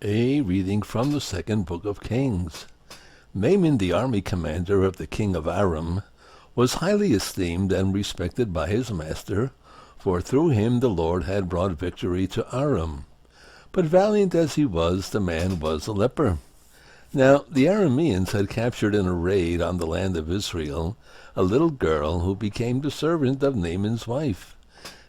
A reading from the second book of Kings. Naaman, the army commander of the king of Aram, was highly esteemed and respected by his master, for through him the Lord had brought victory to Aram. But valiant as he was, the man was a leper. Now the Arameans had captured in a raid on the land of Israel a little girl who became the servant of Naaman's wife.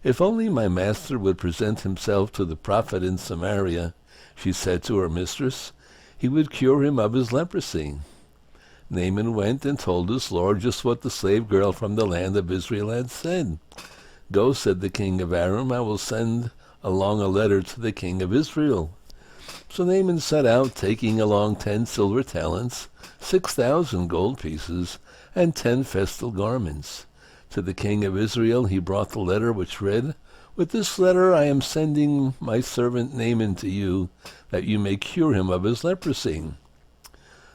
If only my master would present himself to the prophet in Samaria, she said to her mistress, he would cure him of his leprosy. Naaman went and told his lord just what the slave girl from the land of Israel had said. Go, said the king of Aram, I will send along a letter to the king of Israel. So Naaman set out, taking along 10 silver talents, 6,000 gold pieces, and 10 festal garments. To the king of Israel he brought the letter, which read, With this letter I am sending my servant Naaman to you, that you may cure him of his leprosy.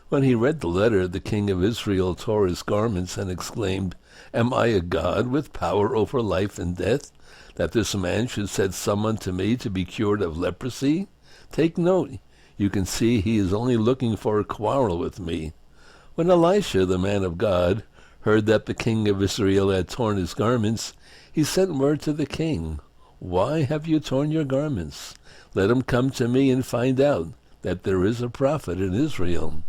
When he read the letter, the king of Israel tore his garments and exclaimed, Am I a god with power over life and death, that this man should send someone to me to be cured of leprosy? Take note, you can see he is only looking for a quarrel with me. When Elisha, the man of God, heard that the king of Israel had torn his garments, he sent word to the king, Why have you torn your garments? Let him come to me and find out that there is a prophet in Israel.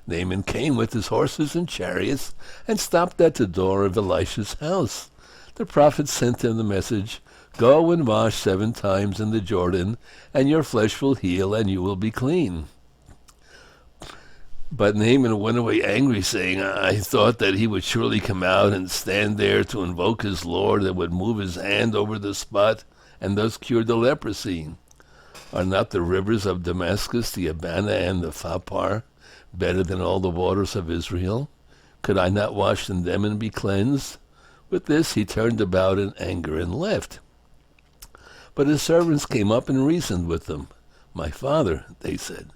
Naaman came with his horses and chariots and stopped at the door of Elisha's house. The prophet sent him the message, Go and wash 7 times in the Jordan, and your flesh will heal, and you will be clean. But Naaman went away angry, saying, I thought that he would surely come out and stand there to invoke his Lord, and would move his hand over the spot, and thus cure the leprosy. Are not the rivers of Damascus, the Abana and the Pharpar, better than all the waters of Israel? Could I not wash in them and be cleansed? With this he turned about in anger and left. But his servants came up and reasoned with him. My father, they said,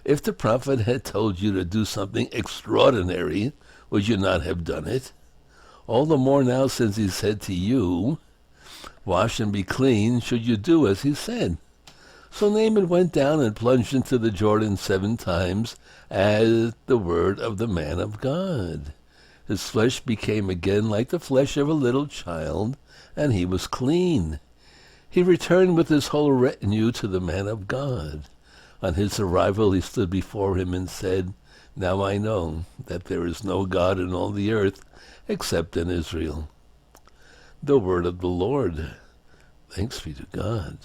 if the prophet had told you to do something extraordinary, would you not have done it? All the more now since he said to you, Wash and be clean, should you do as he said. So Naaman went down and plunged into the Jordan 7 times at the word of the man of God. His flesh became again like the flesh of a little child, and he was clean. He returned with his whole retinue to the man of God. On his arrival he stood before him and said, Now I know that there is no God in all the earth except in Israel. The word of the Lord. Thanks be to God.